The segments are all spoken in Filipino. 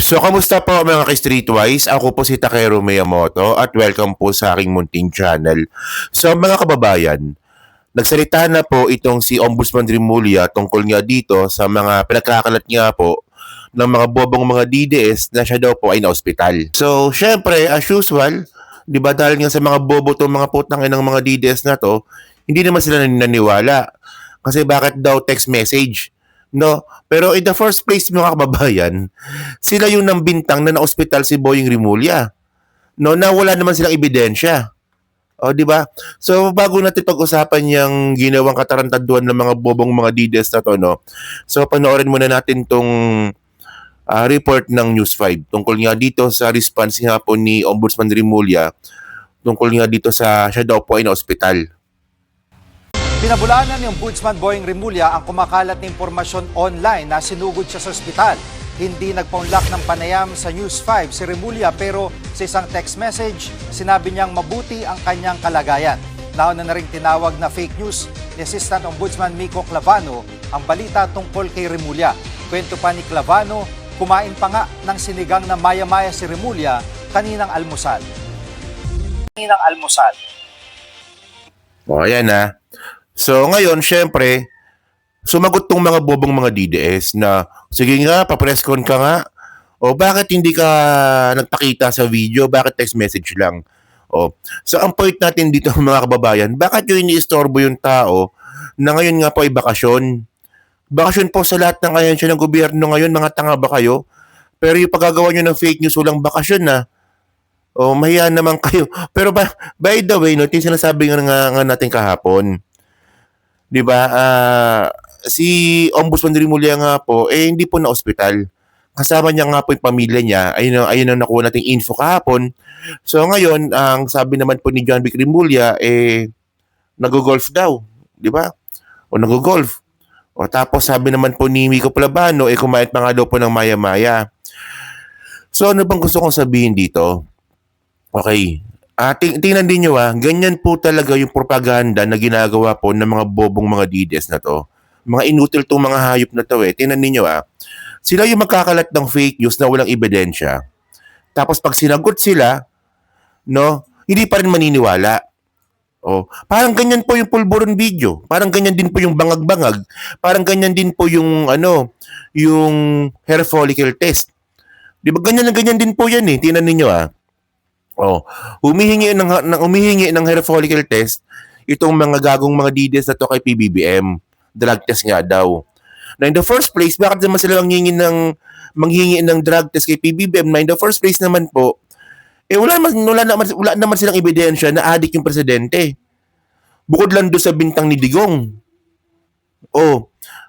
So, kamusta po mga ka-Streetwise? Ako po si Takeru Miyamoto at welcome po sa aking munting channel. So, mga kababayan, nagsalita na po itong si Ombudsman Rimulya tungkol nga dito sa mga pinagkakalat nga po ng mga bobong mga DDS na siya daw po ay na-ospital. So, syempre, as usual, di ba dahil nga sa mga bobo itong mga putang ng mga DDS na to, hindi naman sila naniniwala. Kasi bakit daw text message? No? Pero in the first place mga kababayan, sila yung nambintang na na-ospital si Boying Rimulya. No, na wala naman silang ebidensya. O, di ba? So, bago natin pag-usapan yung ginawang katarantaduan ng mga bobong mga DDS na to, no? So, panoorin muna natin tong report ng News 5 tungkol nga dito sa response nga po ni Ombudsman Rimulya tungkol nga dito sa siya daw po ay na-ospital. Pinabulaanan ni Ombudsman Boying Rimulya ang kumakalat na impormasyon online na sinugod siya sa ospital. Hindi nagpaunlak ng panayam sa News 5 si Rimulya pero sa isang text message, sinabi niyang mabuti ang kanyang kalagayan. Nauna na rin tinawag na fake news ni Assistant Ombudsman Miko Clavano ang balita tungkol kay Rimulya. Kwento pa ni Clavano, kumain pa nga ng sinigang na maya-maya si Rimulya kaninang almusal. O, ayan na. So, ngayon, syempre, sumagot tong mga bobong mga DDS na, sige nga, papreskon ka nga. O bakit hindi ka nagpakita sa video? Bakit text message lang? O, so ang point natin dito mga kababayan, bakit yung iniistorbo yung tao na ngayon nga po ay bakasyon? Bakasyon po sa lahat ng ahensya ng gobyerno ngayon, mga tanga ba kayo? Pero yung paggagawa nyo ng fake news, walang bakasyon na. O, mahiya naman kayo. Pero by the way, no, yung sinasabi nga natin kahapon, di ba, si Ombudsman Rimulya nga po, hindi po na-ospital. Kasama niya nga po yung pamilya niya. Ayun ang nakuha nating info kahapon. So ngayon, ang sabi naman po ni John Vic Rimulya, nag-golf daw. Di ba? O nag-golf. O tapos sabi naman po ni Miko Plabano, kumain pa nga daw po ng maya-maya. So ano bang gusto kong sabihin dito? Okay. Tingnan din nyo ganyan po talaga yung propaganda na ginagawa po ng mga bobong mga DDS na to. Mga inutil tong mga hayop na to Tingnan ninyo sila yung magkakalat ng fake news na walang ebidensya. Tapos pag sinagot sila, no, hindi pa rin maniniwala. Parang ganyan po yung pulburon video. Parang ganyan din po yung bangag-bangag. Parang ganyan din po yung yung hair follicle test. 'Di ba ganyan na ganyan din po 'yan Tingnan ninyo humihingi ng hair follicle test itong mga gagong mga DDS na to kay PBBM. Drug test nga daw. Na in the first place, bakit naman sila manghingi ng drug test kay PBBM? Na in the first place naman po, wala naman silang ebidensya na adik yung presidente. Bukod lang doon sa bintang ni Digong.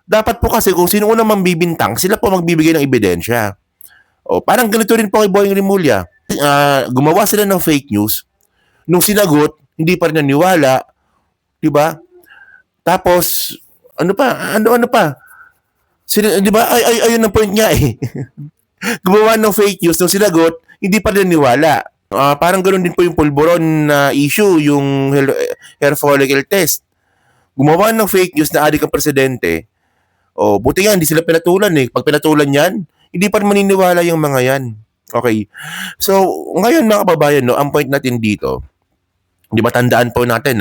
Dapat po kasi kung sino unang mambibintang, sila po magbibigay ng ebidensya. Parang ganito rin po kay Boying Rimulya. Gumawa sila ng fake news. Nung sinagot, hindi pa rin naniwala. Diba? Tapos, ano pa? Diba? Ayun ang point niya Gumawa ng fake news. Nung sinagot, hindi pa rin naniwala. Parang ganoon din po yung pulburon na issue, yung hair follicle test. Gumawa ng fake news na adik ang presidente. Buti nga, hindi sila pinatulan Pag pinatulan yan, hindi pa rin maniniwala yung mga yan. Okay. So, ngayon mga kababayan, ang point natin dito, di ba tandaan po natin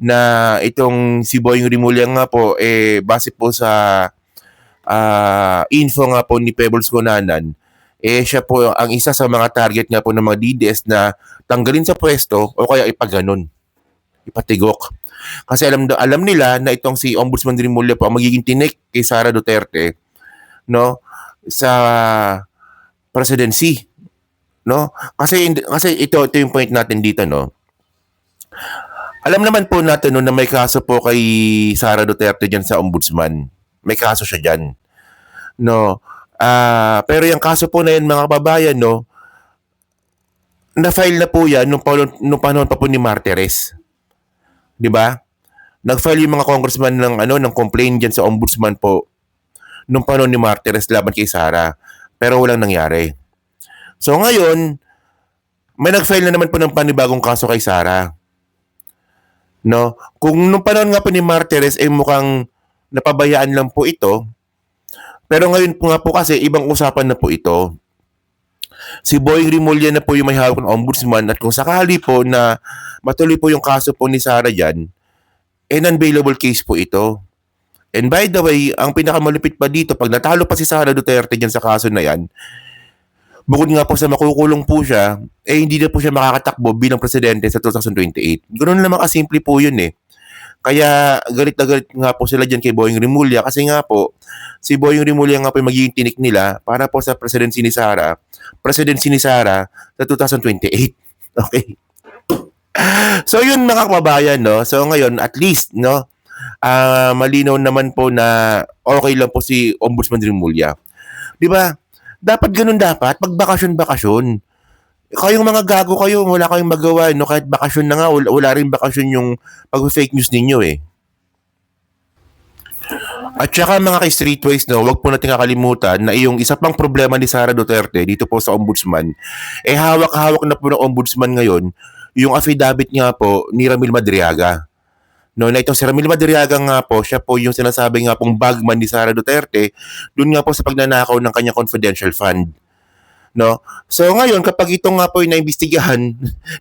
na itong si Boying Rimulya nga po, base po sa info nga po ni Pebbles Conanan, siya po ang isa sa mga target nga po ng mga DDS na tanggalin sa pwesto o kaya ipaganon, ipatigok. Kasi alam nila na itong si Ombudsman Rimulya po ang magiging tinik kay Sara Duterte, no, sa presidency, no? Kasi ito yung point natin dito, no. Alam naman po natin na may kaso po kay Sara Duterte diyan sa ombudsman. May kaso siya diyan. No. Pero yung kaso po na yan mga kababayan, no, na-file na po yan nung panahon pa po ni Martires. 'Di ba? Nag-file yung mga congressman ng complaint diyan sa ombudsman po nung panahon ni Martires laban kay Sara. Pero walang nangyari. So ngayon, may nag-file na naman po ng panibagong kaso kay Sara. No? Kung nung panahon nga po ni Martires mukhang napabayaan lang po ito, pero ngayon po nga po kasi ibang usapan na po ito. Si Boying Rimulya na po yung may hawak ng ombudsman at kung sakali po na matuloy po yung kaso po ni Sara dyan, non-bailable case po ito. And by the way, ang pinakamalupit pa dito, pag natalo pa si Sara Duterte dyan sa kaso na yan, bukod nga po sa makukulong po siya, hindi na po siya makakatakbo bilang presidente sa 2028. Ganoon naman kasimple po yun eh. Kaya galit na galit nga po sila dyan kay Boying Rimulya kasi nga po, si Boying Rimulya nga po yung magiging tinik nila para po sa presidency ni Sara sa 2028. Okay. So yun mga kababayan, no? So ngayon, at least, no? Malinaw naman po na okay lang po si Ombudsman Rimulya. Di ba? Dapat ganun dapat. Pag bakasyon. Kayong mga gago kayo, wala kayong magawa. No? Kahit bakasyon na nga, wala rin bakasyon yung pag-fake news ninyo eh. At saka mga ka-streetways, no, wag po natin kakalimutan na yung isa pang problema ni Sara Duterte dito po sa ombudsman, hawak-hawak na po ng ombudsman ngayon yung affidavit nga po ni Ramil Madriaga. No, na itong si Ramil Madriaga nga po, siya po yung sinasabi nga pong bagman ni Sara Duterte, dun nga po sa pagnanakaw ng kanyang confidential fund. No? So ngayon, kapag ito nga po yung naimbestigahan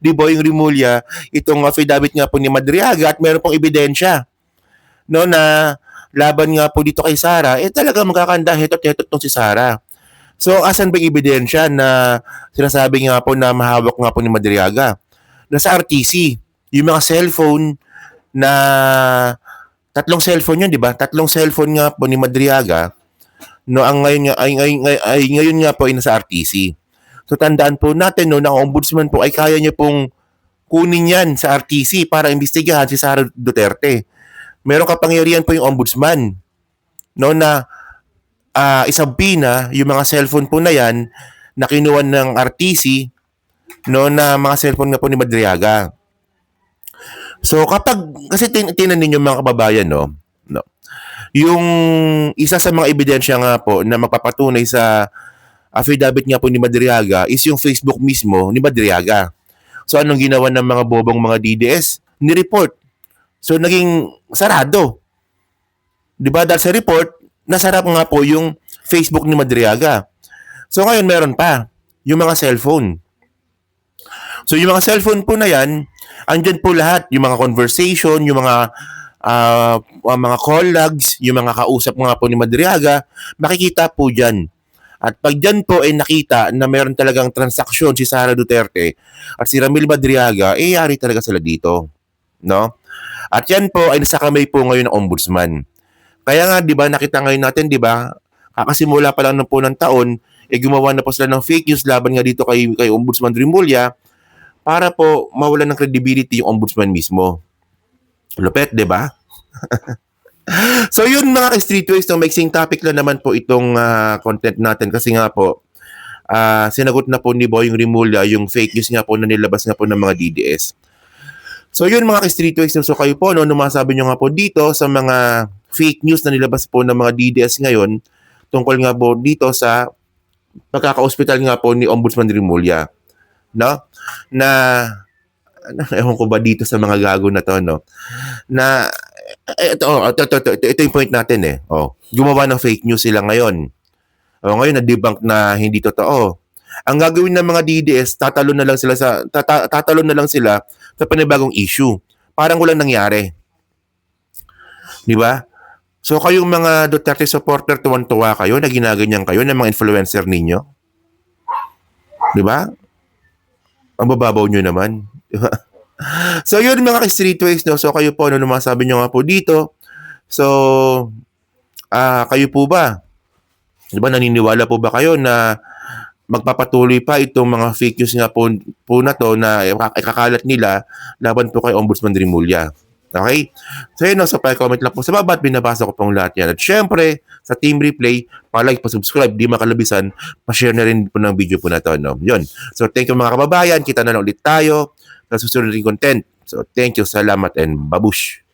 ni Boying Rimulya, itong affidavit nga po ni Madriaga at meron pong ebidensya, no, na laban nga po dito kay Sara, talaga magkakanda hetot-hetot tong si Sara. So asan ba yung ebidensya na sinasabi nga po na mahawak nga po ni Madriaga? Nasa RTC, yung mga cellphone na tatlong cellphone yun, di ba? Tatlong cellphone nga po ni Madriaga, no, ang ngayon nga po ay nasa RTC. So tandaan po natin no, na ang ombudsman po ay kaya niya pong kunin yan sa RTC para imbestigahan si Sara Duterte. Meron kapangyarihan po yung ombudsman, no, na isabina yung mga cellphone po na yan na kinuha ng RTC, no, na mga cellphone nga po ni Madriaga. So kasi tinan ninyo mga kababayan, no, yung isa sa mga ebidensya nga po na magpapatunay sa affidavit nga po ni Madriaga is yung Facebook mismo ni Madriaga. So anong ginawa ng mga bobong mga DDS? Ni-report. So naging sarado. 'Di ba? Dahil sa report, nasarap nga po yung Facebook ni Madriaga. So ngayon meron pa yung mga cellphone. So yung mga cellphone po na yan, andyan po lahat, yung mga conversation, yung mga call logs, yung mga kausap nga po ni Madriaga, makikita po dyan. At pag dyan po ay nakita na meron talagang transaksyon si Sara Duterte at si Ramil Madriaga, yari talaga sila dito. No? At yan po ay nasa kamay po ngayon ng ombudsman. Kaya nga, di ba, nakita ngayon natin, di ba, kakasimula pa lang po ng taon, gumawa na po sila ng fake news laban nga dito kay Ombudsman Rimulya para po mawalan ng credibility yung ombudsman mismo. Lupet, di ba? So yun mga ka-streetways, no, mixing topic lang naman po itong content natin kasi nga po, sinagot na po ni Boying Rimulya yung fake news nga po na nilabas nga po ng mga DDS. So yun mga ka-streetways, no, so kayo po, no, masabi nyo nga po dito sa mga fake news na nilabas po ng mga DDS ngayon tungkol nga po dito sa pagkaka-hospital nga po ni Ombudsman Rimulya. No? Na ewan ko ba dito sa mga gago na to, no? Na ito yung point natin eh. Gumawa ng fake news sila ngayon. Ngayon na-debunk na hindi totoo. Ang gagawin ng mga DDS, tatalon na lang sila sa panibagong issue. Parang walang nangyari. Di ba? So kayong mga Duterte supporter, tuwan-tuwa kayo na ginaganyan kayo ng mga influencer ninyo. Di ba? Ang bababaw nyo naman. So yun mga ka-streetways, no? So kayo po, ano masabi nyo nga po dito? So kayo po ba? Di ba naniniwala po ba kayo na magpapatuloy pa itong mga fake news nga po na to na ikakalat nila laban po kay Ombudsman Rimulya? Okay? So yun, no? So pa-comment lang po sa baba at binabasa ko pong lahat yan. At syempre, sa Team Replay, pa-like, pa-subscribe, di makalabisan, pa-share na rin po ng video po na to. No? Yun. So thank you mga kababayan. Kita na lang ulit tayo sa susunod ring content. So thank you, salamat, and babush!